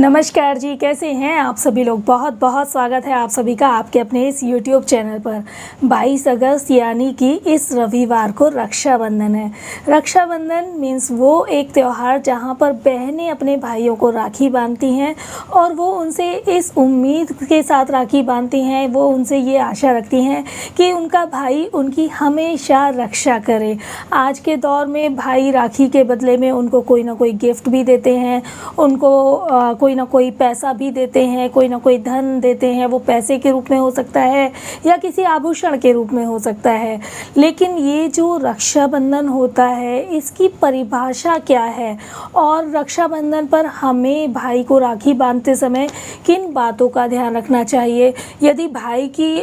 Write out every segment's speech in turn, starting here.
नमस्कार जी, कैसे हैं आप सभी लोग। बहुत बहुत स्वागत है आप सभी का आपके अपने इस YouTube चैनल पर। 22 अगस्त यानी कि इस रविवार को रक्षाबंधन है। रक्षाबंधन मीन्स वो एक त्यौहार जहां पर बहनें अपने भाइयों को राखी बांधती हैं और वो उनसे इस उम्मीद के साथ राखी बांधती हैं, वो उनसे ये आशा रखती हैं कि उनका भाई उनकी हमेशा रक्षा करे। आज के दौर में भाई राखी के बदले में उनको कोई ना कोई गिफ्ट भी देते हैं, उनको कोई ना कोई पैसा भी देते हैं, कोई ना कोई धन देते हैं। वो पैसे के रूप में हो सकता है या किसी आभूषण के रूप में हो सकता है। लेकिन ये जो रक्षाबंधन होता है इसकी परिभाषा क्या है और रक्षाबंधन पर हमें भाई को राखी बांधते समय किन बातों का ध्यान रखना चाहिए। यदि भाई की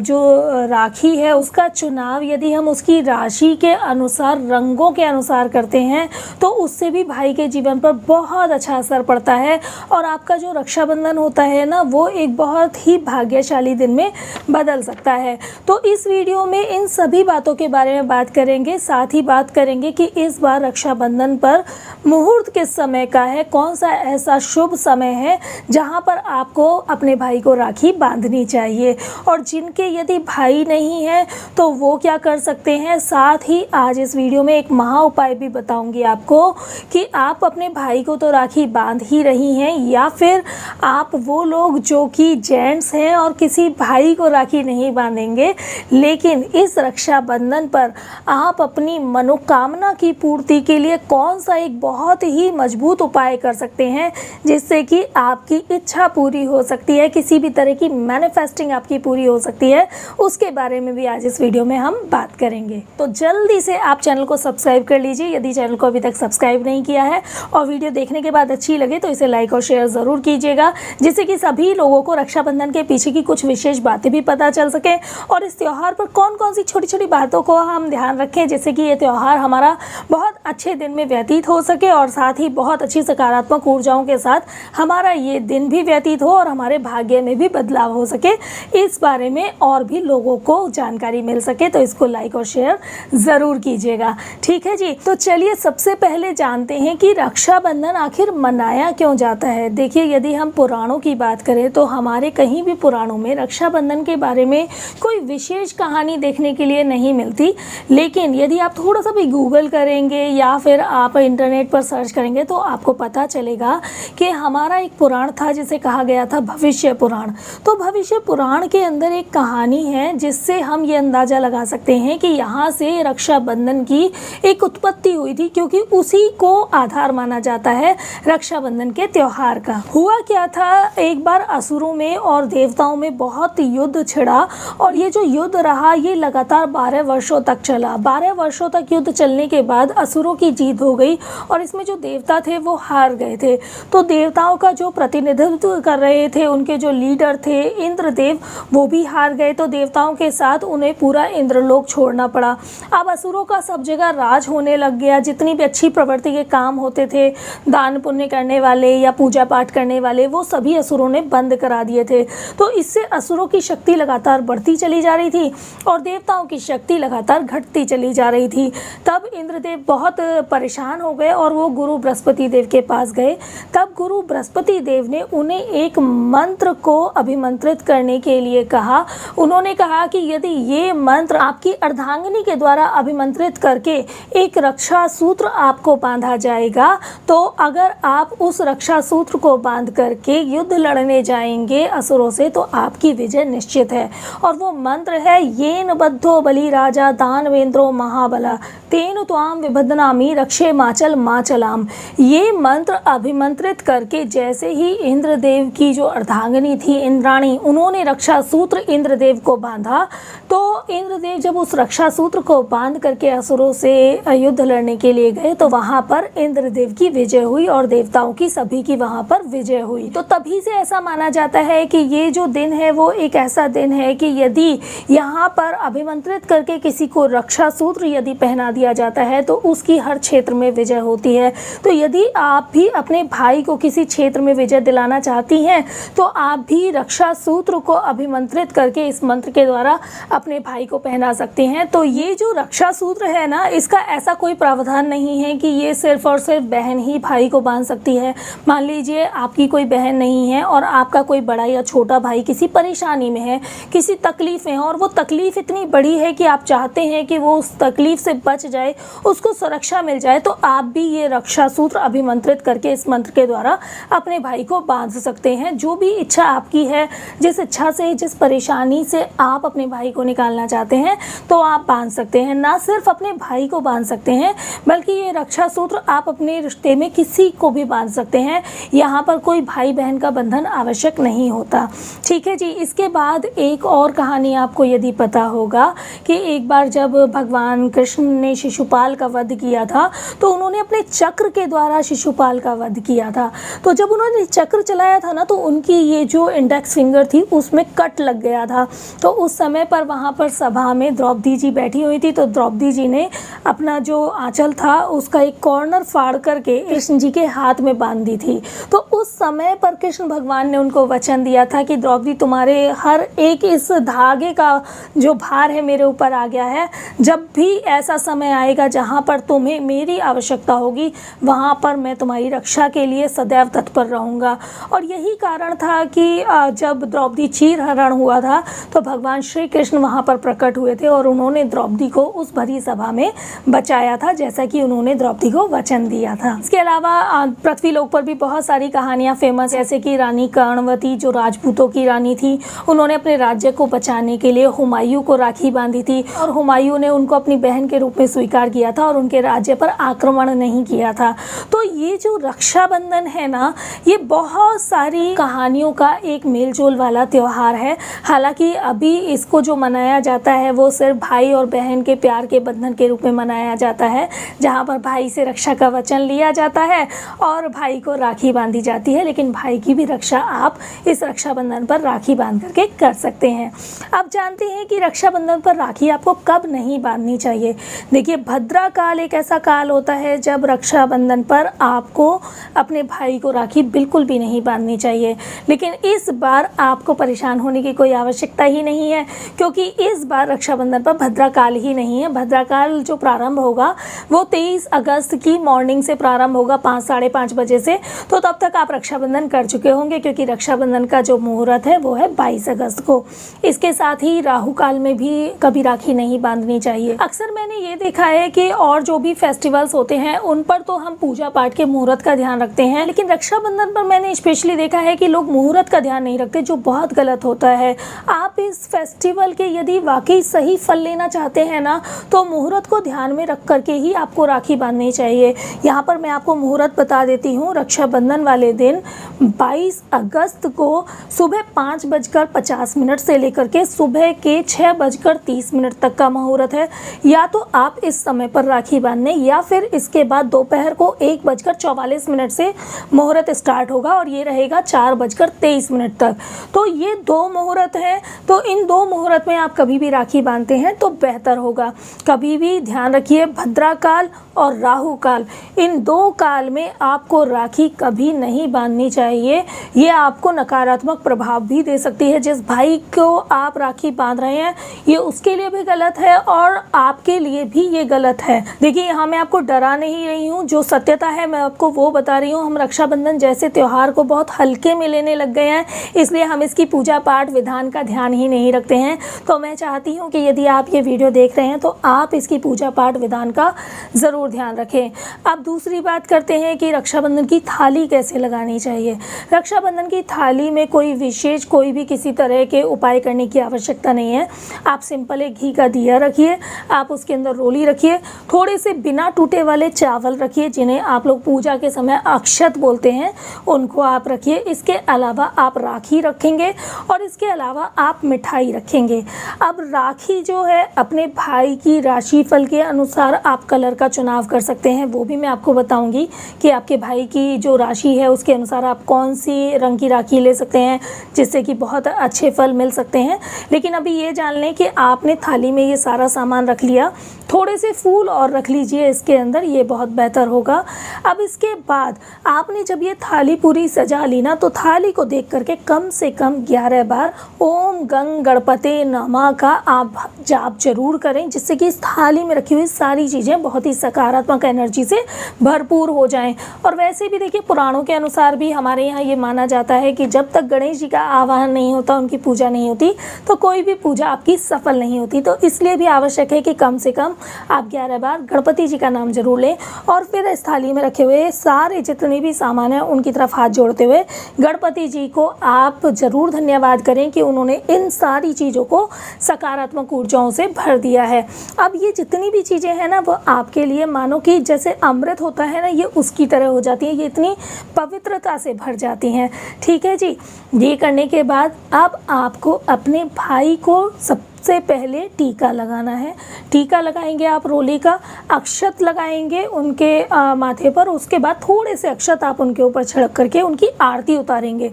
जो राखी है उसका चुनाव यदि हम उसकी राशि के अनुसार, रंगों के अनुसार करते हैं तो उससे भी भाई के जीवन पर बहुत अच्छा असर पड़ता है और आपका जो रक्षाबंधन होता है ना, वो एक बहुत ही भाग्यशाली दिन में बदल सकता है। तो इस वीडियो में इन सभी बातों के बारे में बात करेंगे। साथ ही बात करेंगे कि इस बार रक्षाबंधन पर मुहूर्त किस समय का है, कौन सा ऐसा शुभ समय है जहां पर आपको अपने भाई को राखी बांधनी चाहिए और जिनके यदि भाई नहीं है तो वो क्या कर सकते हैं। साथ ही आज इस वीडियो में एक महा उपाय भी बताऊंगी आपको कि आप अपने भाई को तो राखी बांध ही रही हैं या फिर आप वो लोग जो कि जेंट्स हैं और किसी भाई को राखी नहीं बांधेंगे, लेकिन इस रक्षाबंधन पर आप अपनी मनोकामना की पूर्ति के लिए कौन सा एक बहुत ही मजबूत उपाय कर सकते हैं जिससे कि आपकी इच्छा पूरी हो सकती है, किसी भी तरह की मैनिफेस्टिंग आपकी पूरी हो सकती है, उसके बारे में भी आज इस वीडियो में हम बात करेंगे। तो जल्दी से आप चैनल को सब्सक्राइब कर लीजिए यदि चैनल को अभी तक सब्सक्राइब नहीं किया है, और वीडियो देखने के बाद अच्छी लगे तो इसे लाइक और शेयर ज़रूर कीजिएगा जिससे कि सभी लोगों को रक्षाबंधन के पीछे की कुछ विशेष बातें भी पता चल सके और इस त्यौहार पर कौन कौन सी छोटी छोटी बातों को हम ध्यान रखें जिससे कि ये त्यौहार हमारा बहुत अच्छे दिन में व्यतीत हो सके और साथ ही बहुत अच्छी सकारात्मक ऊर्जाओं के साथ हमारा ये दिन भी व्यतीत हो और हमारे भाग्य में भी बदलाव हो सके। इस बारे में और भी लोगों को जानकारी मिल सके तो इसको लाइक और शेयर ज़रूर कीजिएगा। ठीक है जी, तो चलिए सबसे पहले जानते हैं कि रक्षाबंधन आखिर मनाया क्यों जाता है। देखिए, यदि हम पुराणों की बात करें तो हमारे कहीं भी पुराणों में रक्षाबंधन के बारे में कोई विशेष कहानी देखने के लिए नहीं मिलती, लेकिन यदि आप थोड़ा सा भी गूगल करेंगे या फिर आप इंटरनेट पर सर्च करेंगे तो आपको पता चलेगा कि हमारा एक पुराण था जिसे कहा गया था भविष्य पुराण। तो भविष्य पुराण के अंदर एक कहानी है जिससे हम ये अंदाज़ा लगा सकते हैं कि यहाँ से रक्षाबंधन की एक उत्पत्ति हुई थी, क्योंकि उसी को आधार माना जाता है रक्षाबंधन के त्यौहार का। हुआ क्या था, एक बार असुरों में और देवताओं में बहुत युद्ध छिड़ा और ये जो युद्ध रहा ये लगातार 12 वर्षों तक चला। 12 वर्षों तक युद्ध चलने के बाद असुरों की जीत हो गई और इसमें जो देवता थे वो हार गए थे। तो देवताओं का जो प्रतिनिधित्व कर रहे थे, उनके जो लीडर थे इंद्रदेव, वो भी हार गए। तो देवताओं के साथ उन्हें पूरा इंद्रलोक छोड़ना पड़ा। अब असुरों का सब जगह राज होने लग गया। जितनी भी अच्छी प्रवृत्ति के काम होते थे, दान पुण्य करने वाले या पूजा पाठ करने वाले, वो सभी असुरों ने बंद करा दिए थे। तो इससे असुरों की शक्ति लगातार बढ़ती चली जा रही थी और देवताओं की शक्ति लगातार घटती चली जा रही थी। तब इंद्रदेव बहुत परेशान हो गए और वो गुरु बृहस्पति देव के पास गए। तब गुरु बृहस्पति देव ने उन्हें एक मंत्र को अभिमंत्रित करने के लिए कहा। उन्होंने कहा कि यदि ये मंत्र आपकी अर्धांगिनी के द्वारा अभिमंत्रित करके एक रक्षा सूत्र आपको बांधा जाएगा, तो अगर आप उस रक्षा सूत्र को बांध करके युद्ध लड़ने जाएंगे असुरों से तो आपकी विजय निश्चित है। और वो मंत्र है, येन बद्धो बलि राजा दानवेंद्रो महाबला तेन त्वाम विबध्नामि रक्षे माचल माचलाम। ये मंत्र अभिमंत्रित करके जैसे ही इंद्रदेव की जो अर्धांगिनी थी इंद्राणी, उन्होंने रक्षा सूत्र इंद्रदेव को बांधा, तो इंद्रदेव जब उस रक्षा सूत्र को बांध करके असुरों से युद्ध लड़ने के लिए गए तो वहां पर इंद्रदेव की विजय हुई और देवताओं की सभी की वहां पर विजय हुई। तो तभी से ऐसा माना जाता है कि ये जो दिन है वो एक ऐसा दिन है कि यदि यहाँ पर अभिमंत्रित करके किसी को रक्षा सूत्र यदि पहना दिया जाता है तो उसकी हर क्षेत्र में विजय होती है। तो यदि आप भी अपने भाई को किसी क्षेत्र में विजय दिलाना चाहती हैं तो आप भी रक्षा सूत्र को अभिमंत्रित करके इस मंत्र के द्वारा अपने भाई को पहना सकते हैं। तो ये जो रक्षा सूत्र है ना, इसका ऐसा कोई प्रावधान नहीं है कि ये सिर्फ और सिर्फ बहन ही भाई को बांध सकती है। मान लीजिए आपकी कोई बहन नहीं है और आपका कोई बड़ा या छोटा भाई किसी परेशानी में है, किसी तकलीफ़ में है, और वो तकलीफ़ इतनी बड़ी है कि आप चाहते हैं कि वो उस तकलीफ़ से बच जाए, उसको सुरक्षा मिल जाए, तो आप भी ये रक्षा सूत्र अभिमंत्रित करके इस मंत्र के द्वारा अपने भाई को बांध सकते हैं। जो भी इच्छा आपकी है, जिस इच्छा से, जिस परेशानी से आप अपने भाई को निकालना चाहते हैं, तो आप बांध सकते हैं। ना सिर्फ अपने भाई को बांध सकते हैं, बल्कि ये रक्षा सूत्र आप अपने रिश्ते में किसी को भी बांध सकते हैं। यहाँ पर कोई भाई बहन का बंधन आवश्यक नहीं होता। ठीक है जी। इसके बाद एक और कहानी आपको यदि पता होगा कि एक बार जब भगवान कृष्ण ने शिशुपाल का वध किया था, तो उन्होंने अपने चक्र के द्वारा शिशुपाल का वध किया था। तो जब उन्होंने चक्र चलाया था ना, तो उनकी ये जो इंडेक्स फिंगर थी उसमें कट लग गया था। तो उस समय पर वहाँ पर सभा में द्रौपदी जी बैठी हुई थी। तो द्रौपदी जी ने अपना जो आंचल था उसका एक कॉर्नर फाड़ करके कृष्ण जी के हाथ में बांध दी थी। तो उस समय पर कृष्ण भगवान ने उनको वचन दिया था कि द्रौपदी, तुम्हारे हर एक इस धागे का जो भार है मेरे ऊपर आ गया है। जब भी ऐसा समय आएगा जहाँ पर तुम्हें मेरी आवश्यकता होगी, वहाँ पर मैं तुम्हारी रक्षा के लिए सदैव तत्पर रहूँगा। और यही कारण था कि जब द्रौपदी चीरहरण हुआ था, तो भगवान श्री कृष्ण वहाँ पर प्रकट हुए थे और उन्होंने द्रौपदी को उस भरी सभा में बचाया था, जैसा कि उन्होंने द्रौपदी को वचन दिया था। इसके अलावा पृथ्वी लोक पर भी बहुत सारी कहानियाँ फेमस, जैसे कि रानी कर्णवती जो राजपूतों की रानी थी, उन्होंने अपने राज्य को बचाने के लिए हुमायूं को राखी बांधी थी, और हुमायूं ने उनको अपनी बहन के रूप में स्वीकार किया था और उनके राज्य पर आक्रमण नहीं किया था। तो ये जो रक्षाबंधन है ना, ये बहुत सारी कहानियों का एक मेलजोल वाला त्यौहार है। हालांकि अभी इसको जो मनाया जाता है वो सिर्फ भाई और बहन के प्यार के बंधन के रूप में मनाया जाता है, जहाँ पर भाई से रक्षा का वचन लिया जाता है और भाई को राखी बांधी जाती है। लेकिन भाई की भी रक्षा आप इस रक्षाबंधन पर राखी बांध करके कर सकते हैं। अब जानते हैं कि रक्षाबंधन पर राखी आपको कब नहीं बांधनी चाहिए। देखिए, भद्रा काल एक ऐसा काल होता है जब रक्षाबंधन पर आपको अपने भाई को राखी बिल्कुल भी नहीं बांधनी चाहिए। लेकिन इस बार आपको परेशान होने की कोई आवश्यकता ही नहीं है, क्योंकि इस बार रक्षाबंधन पर भद्रा काल ही नहीं है। भद्रा काल जो प्रारंभ होगा वो 23 अगस्त की मॉर्निंग से प्रारंभ होगा, 5 साढ़े 5 बजे से। तो तब तक आप रक्षाबंधन कर चुके होंगे, क्योंकि रक्षाबंधन का जो मुहूर्त है वो है 22 अगस्त को। इसके साथ ही राहु काल में भी कभी राखी नहीं बांधनी चाहिए। अक्सर मैंने ये देखा है कि और जो भी फेस्टिवल्स होते हैं उन पर तो हम पूजा पाठ के मुहूर्त का ध्यान रखते हैं, लेकिन रक्षाबंधन पर मैंने स्पेशली देखा है कि लोग मुहूर्त का ध्यान नहीं रखते, जो बहुत गलत होता है। आप इस फेस्टिवल के यदि वाकई सही फल लेना चाहते हैं ना, तो मुहूर्त को ध्यान में रख करके ही आपको राखी बांधनी चाहिए। यहाँ पर मैं आपको मुहूर्त बता देती हूँ। रक्षाबंधन वाले दिन 22 अगस्त को सुबह 5:50 से लेकर के सुबह के 6:30 तक का मुहूर्त है। या तो आप इस समय पर राखी बांधने, या फिर इसके बाद दोपहर को 1:44 से मुहूर्त स्टार्ट होगा और ये रहेगा 4:23 तक। तो ये 2 मुहूर्त हैं। तो इन 2 मुहूर्त में आप कभी भी राखी बांधते हैं तो बेहतर होगा। कभी भी ध्यान रखिए, भद्रा काल और राहु काल, इन 2 काल में आपको राखी कभी नहीं बांधनी चाहिए। ये आपको नकारात्मक प्रभाव भी दे सकती है। जिस भाई को आप राखी बांध रहे हैं ये उसके लिए भी गलत है और आपके लिए भी ये गलत है। देखिए, यहाँ मैं आपको डरा नहीं रही हूँ, जो सत्यता है मैं आपको वो बता रही हूँ। हम रक्षाबंधन जैसे त्यौहार को बहुत हल्के में लेने लग गए हैं, इसलिए हम इसकी पूजा पाठ विधान का ध्यान ही नहीं रखते हैं। तो मैं चाहती हूँ कि यदि आप ये वीडियो देख रहे हैं तो आप इसकी पूजा पाठ विधान का ज़रूर ध्यान रखें। अब दूसरी बात करते हैं कि रक्षाबंधन की थाली कैसे लगानी चाहिए। रक्षाबंधन की थाली में कोई विशेष कोई भी किसी तरह के उपाय करने की आवश्यकता नहीं है। आप सिंपल एक घी का दिया रखिए, आप उसके अंदर रोली रखिए, थोड़े से बिना टूटे वाले चावल रखिए जिन्हें आप लोग पूजा के समय अक्षत बोलते हैं, उनको आप रखिए। इसके अलावा आप राखी रखेंगे और इसके अलावा आप मिठाई रखेंगे। अब राखी जो है अपने भाई की राशिफल के अनुसार आप कलर का चुनाव कर सकते हैं, वो भी मैं आपको बताऊंगी कि आपके भाई की जो राशि है उसके अनुसार आप कौन सी रंग की राखी ले सकते हैं जिससे कि बहुत अच्छे फल मिल सकते हैं। लेकिन अभी ये जान लें कि आपने थाली में ये सारा सामान रख लिया, थोड़े से फूल और रख लीजिए इसके अंदर, ये बहुत बेहतर होगा। अब इसके बाद आपने जब ये थाली पूरी सजा ली ना, तो थाली को देख करके कम से कम 11 बार ओम गंग गणपते नमः का आप जाप जरूर करें, जिससे कि इस थाली में रखी हुई सारी चीज़ें बहुत ही ही सकारात्मक एनर्जी से भरपूर हो जाएं। और वैसे भी देखिए पुराणों के अनुसार भी हमारे यहाँ ये माना जाता है कि जब तक गणेश जी का आवाहन नहीं होता, उनकी पूजा नहीं होती, तो कोई भी पूजा आपकी सफल नहीं होती। तो इसलिए भी आवश्यक है कि कम से कम आप 11 बार गणपति जी का नाम जरूर लें और फिर इस थाली में रखे हुए सारे जितने भी सामान हैं उनकी तरफ हाथ जोड़ते हुए गणपति जी को आप ज़रूर धन्यवाद करें कि उन्होंने इन सारी चीज़ों को सकारात्मक ऊर्जाओं से भर दिया है। अब ये जितनी भी चीज़ें हैं ना, वो आपके लिए मानो कि जैसे अमृत होता है ना, ये उसकी तरह हो जाती है, ये इतनी पवित्रता से भर जाती हैं। ठीक है जी। ये करने के बाद अब आपको अपने भाई को सबसे पहले टीका लगाना है। टीका लगाएंगे आप रोली का, अक्षत लगाएंगे उनके माथे पर, उसके बाद थोड़े से अक्षत आप उनके ऊपर छिड़क करके उनकी आरती उतारेंगे।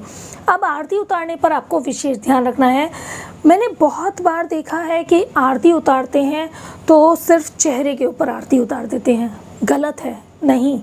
अब आरती उतारने पर आपको विशेष ध्यान रखना है। मैंने बहुत बार देखा है कि आरती उतारते हैं तो सिर्फ चेहरे के ऊपर आरती उतार देते हैं, गलत है। नहीं,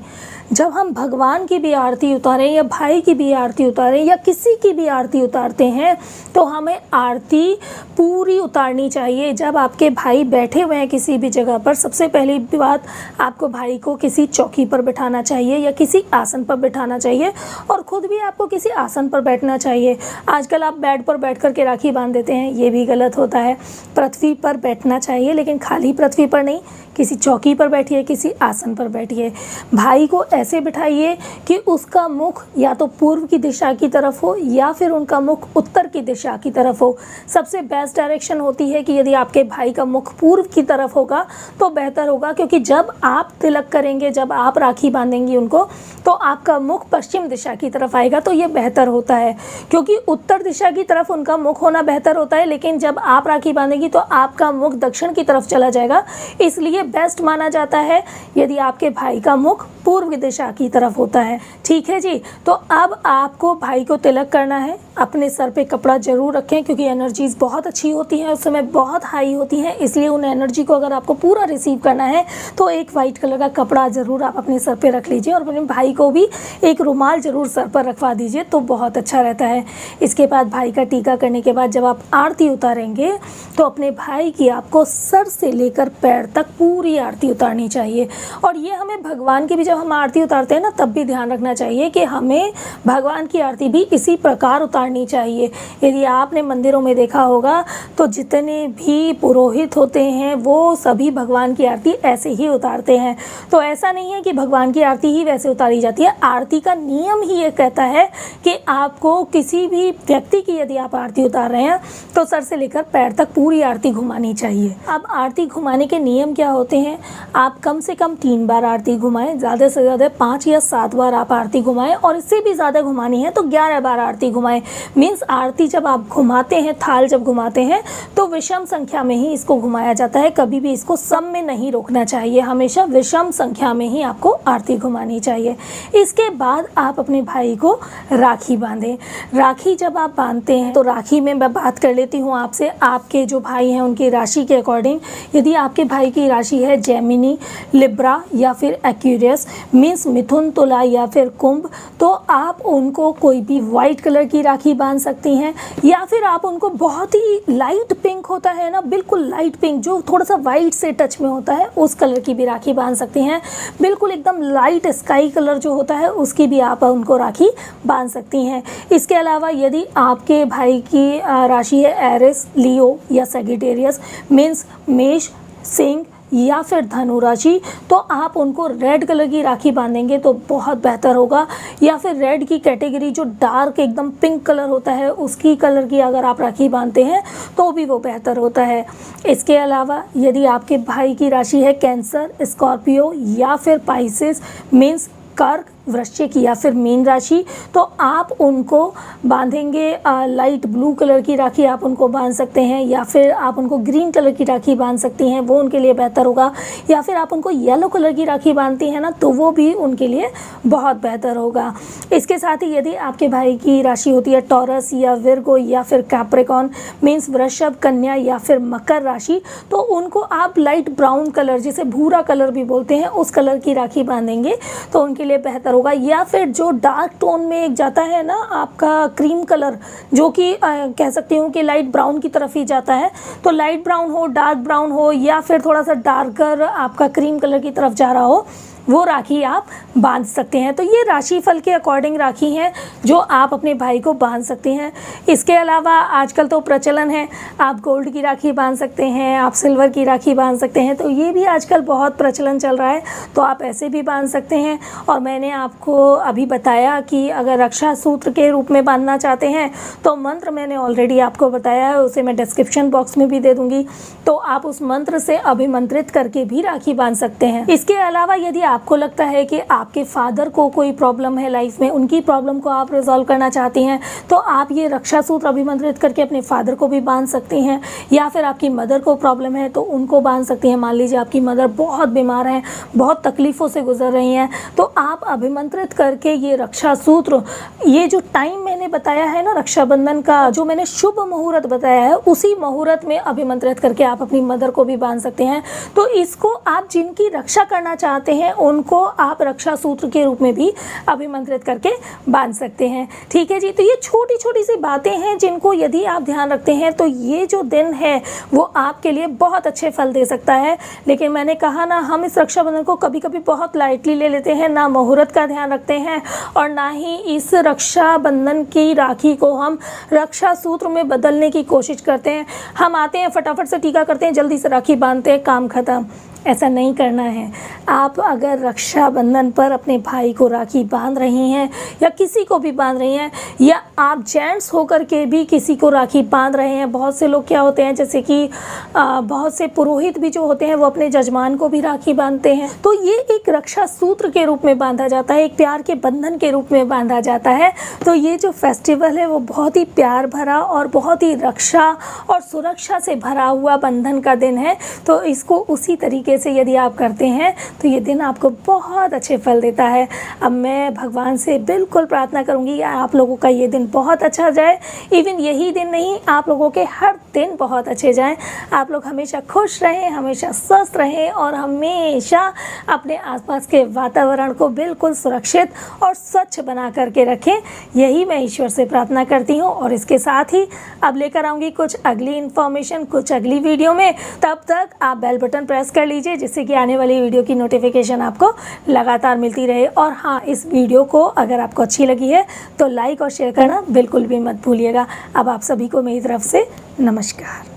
जब हम भगवान की भी आरती उतारें या भाई की भी आरती उतारें या किसी की भी आरती उतारते हैं तो हमें आरती पूरी उतारनी चाहिए। जब आपके भाई बैठे हुए हैं किसी भी जगह पर, सबसे पहली बात आपको भाई को किसी चौकी पर बिठाना चाहिए या किसी आसन पर बिठाना चाहिए और ख़ुद भी आपको किसी आसन पर बैठना चाहिए। आजकल आप बेड पर बैठ कर के राखी बांध देते हैं, ये भी गलत होता है। पृथ्वी पर बैठना चाहिए, लेकिन खाली पृथ्वी पर नहीं, किसी चौकी पर बैठिए, किसी आसन पर बैठिए। भाई को ऐसे बिठाइए कि उसका मुख या तो पूर्व की दिशा की तरफ हो या फिर उनका मुख उत्तर की दिशा की तरफ हो। सबसे बेस्ट डायरेक्शन होती है कि यदि आपके भाई का मुख पूर्व की तरफ होगा तो बेहतर होगा, क्योंकि जब आप तिलक करेंगे, जब आप राखी बांधेंगी उनको, तो आपका मुख पश्चिम दिशा की तरफ आएगा, तो ये बेहतर होता है। क्योंकि उत्तर दिशा की तरफ उनका मुख होना बेहतर होता है, लेकिन जब आप राखी बांधेंगी तो आपका मुख दक्षिण की तरफ चला जाएगा। इसलिए बेस्ट माना जाता है यदि आपके भाई का मुख पूर्व दिशा की तरफ होता है। ठीक है जी। तो अब आपको भाई को तिलक करना है। अपने सर पे कपड़ा जरूर रखें, क्योंकि एनर्जीज बहुत अच्छी होती हैं, उस समय बहुत हाई होती हैं, इसलिए उन एनर्जी को अगर आपको पूरा रिसीव करना है तो एक वाइट कलर का कपड़ा ज़रूर आप अपने सर पे रख लीजिए और अपने भाई को भी एक रुमाल ज़रूर सर पर रखवा दीजिए, तो बहुत अच्छा रहता है। इसके बाद भाई का टीका करने के बाद जब आप आरती उतारेंगे तो अपने भाई की आपको सर से लेकर पैर तक पूरी आरती उतारनी चाहिए। और ये हमें भगवान की भी जब हम आरती उतारते हैं ना, तब भी ध्यान रखना चाहिए कि हमें भगवान की आरती भी इसी प्रकार उतारनी चाहिए। यदि आपने मंदिरों में देखा होगा तो जितने भी पुरोहित होते हैं वो सभी भगवान की आरती ऐसे ही उतारते हैं। तो ऐसा नहीं है कि भगवान की आरती ही वैसे उतारी जाती है। आरती का नियम ही ये कहता है कि आपको किसी भी व्यक्ति की यदि आप आरती उतार रहे हैं तो सर से लेकर पैर तक पूरी आरती घुमानी चाहिए। अब आरती घुमाने के नियम क्या होते हैं? आप कम से कम 3 बार आरती घुमाएं, ज़्यादा से ज़्यादा 5 या 7 बार आप आरती घुमाएं, और इससे भी ज़्यादा घुमानी है तो 11 बार आरती घुमाएं। मीन्स आरती जब आप घुमाते हैं, थाल जब घुमाते हैं तो विषम संख्या में ही इसको घुमाया जाता है, कभी भी इसको सम में नहीं रोकना चाहिए, हमेशा विषम संख्या में ही आपको आरती घुमानी चाहिए। इसके बाद आप अपने भाई को राखी बांधें। राखी जब आप बांधते हैं तो राखी में मैं बात कर लेती हूँ आपसे, आपके जो भाई हैं उनकी राशि के अकॉर्डिंग। यदि आपके भाई की राशि है जेमिनी, लिब्रा या फिर एक्वेरियस, मीन्स मिथुन, तुला या फिर कुंभ, तो आप उनको कोई भी वाइट कलर की राखी बांध सकती हैं, या फिर आप उनको बहुत ही लाइट पिंक होता है ना, बिल्कुल लाइट पिंक जो थोड़ा सा वाइट से टच में होता है, उस कलर की भी राखी बांध सकती हैं। बिल्कुल एकदम लाइट स्काई कलर जो होता है उसकी भी आप उनको राखी बांध सकती हैं। इसके अलावा यदि आपके भाई की राशि है एरिस, लियो या सेजिटेरियस, मीन्स मेष, सिंह या फिर धनु राशि, तो आप उनको रेड कलर की राखी बांधेंगे तो बहुत बेहतर होगा। या फिर रेड की कैटेगरी जो डार्क एकदम पिंक कलर होता है उसकी कलर की अगर आप राखी बांधते हैं तो भी वो बेहतर होता है। इसके अलावा यदि आपके भाई की राशि है कैंसर, स्कॉर्पियो या फिर पाइसेस, मीन्स कर्क, वृश्चिक या फिर मीन राशि, तो आप उनको बांधेंगे लाइट ब्लू कलर की राखी आप उनको बांध सकते हैं, या फिर आप उनको ग्रीन कलर की राखी बांध सकती हैं, वो उनके लिए बेहतर होगा। या फिर आप उनको येलो कलर की राखी बांधती हैं ना, तो वो भी उनके लिए बहुत बेहतर होगा। इसके साथ ही यदि आपके भाई की राशि होती है टॉरस या विर्गो या फिर कैप्रिकॉर्न, मीन्स वृषभ, कन्या या फिर मकर राशि, तो उनको आप लाइट ब्राउन कलर, जिसे भूरा कलर भी बोलते हैं, उस कलर की राखी बांधेंगे तो उनके लिए बेहतर होगा, या फिर जो डार्क टोन में एक जाता है ना आपका क्रीम कलर, जो कि कह सकती हूँ कि लाइट ब्राउन की तरफ ही जाता है, तो लाइट ब्राउन हो, डार्क ब्राउन हो, या फिर थोड़ा सा डार्कर आपका क्रीम कलर की तरफ जा रहा हो, वो राखी आप बांध सकते हैं। तो ये राशिफल के अकॉर्डिंग राखी हैं जो आप अपने भाई को बांध सकते हैं। इसके अलावा आजकल तो प्रचलन है, आप गोल्ड की राखी बांध सकते हैं, आप सिल्वर की राखी बांध सकते हैं, तो ये भी आजकल बहुत प्रचलन चल रहा है, तो आप ऐसे भी बांध सकते हैं। और मैंने आपको अभी बताया कि अगर रक्षा सूत्र के रूप में बांधना चाहते हैं तो मंत्र मैंने ऑलरेडी आपको बताया है, उसे मैं डिस्क्रिप्शन बॉक्स में भी दे दूँगी, तो आप उस मंत्र से अभिमंत्रित करके भी राखी बांध सकते हैं। इसके अलावा यदि आपको लगता है कि आपके फादर को कोई प्रॉब्लम है लाइफ में, उनकी प्रॉब्लम को आप रिजॉल्व करना चाहती हैं, तो आप ये रक्षा सूत्र अभिमंत्रित करके अपने फादर को भी बांध सकती हैं। या फिर आपकी मदर को प्रॉब्लम है तो उनको बांध सकती हैं। मान लीजिए आपकी मदर बहुत बीमार हैं, बहुत तकलीफ़ों से गुजर रही हैं, तो आप अभिमंत्रित करके ये रक्षा सूत्र, ये जो टाइम मैंने बताया है ना रक्षाबंधन का, जो मैंने शुभ मुहूर्त बताया है, उसी मुहूर्त में अभिमंत्रित करके आप अपनी मदर को भी बांध सकते हैं। तो इसको आप जिनकी रक्षा करना चाहते हैं उनको आप रक्षा सूत्र के रूप में भी अभिमंत्रित करके बांध सकते हैं। ठीक है जी, तो ये छोटी छोटी सी बातें हैं जिनको यदि आप ध्यान रखते हैं तो ये जो दिन है वो आपके लिए बहुत अच्छे फल दे सकता है। लेकिन मैंने कहा ना, हम इस रक्षाबंधन को कभी कभी बहुत लाइटली ले लेते हैं, ना मुहूर्त का ध्यान रखते हैं और ना ही इस रक्षाबंधन की राखी को हम रक्षा सूत्र में बदलने की कोशिश करते हैं। हम आते हैं, फटाफट से टीका करते हैं, जल्दी से राखी बांधते हैं, काम खत्म। ऐसा नहीं करना है। आप अगर रक्षाबंधन पर अपने भाई को राखी बांध रही हैं या किसी को भी बांध रही हैं, या आप जेंट्स होकर के भी किसी को राखी बांध रहे हैं, बहुत से लोग क्या होते हैं, जैसे कि बहुत से पुरोहित भी जो होते हैं वो अपने जजमान को भी राखी बांधते हैं, तो ये एक रक्षा सूत्र के रूप में बांधा जाता है, एक प्यार के बंधन के रूप में बांधा जाता है। तो ये जो फेस्टिवल है वो बहुत ही प्यार भरा और बहुत ही रक्षा और सुरक्षा से भरा हुआ बंधन का दिन है। तो इसको उसी तरीके से यदि आप करते हैं तो ये दिन आपको बहुत अच्छे फल देता है। अब मैं भगवान से बिल्कुल प्रार्थना करूंगी कि आप लोगों का ये दिन बहुत अच्छा जाए। इवन यही दिन नहीं, आप लोगों के हर दिन बहुत अच्छे जाएं। आप लोग हमेशा खुश रहें, हमेशा स्वस्थ रहें और हमेशा अपने आसपास के वातावरण को बिल्कुल सुरक्षित और स्वच्छ बना करके रखें। यही मैं ईश्वर से प्रार्थना करती हूँ। और इसके साथ ही अब लेकर आऊँगी कुछ अगली इन्फॉर्मेशन कुछ अगली वीडियो में। तब तक आप बेल बटन प्रेस कर लीजिए जिससे कि आने वाली वीडियो की नोटिफिकेशन आपको लगातार मिलती रहे। और हाँ, इस वीडियो को अगर आपको अच्छी लगी है तो लाइक और शेयर करना बिल्कुल भी मत भूलिएगा। अब आप सभी को मेरी तरफ से नमस्कार।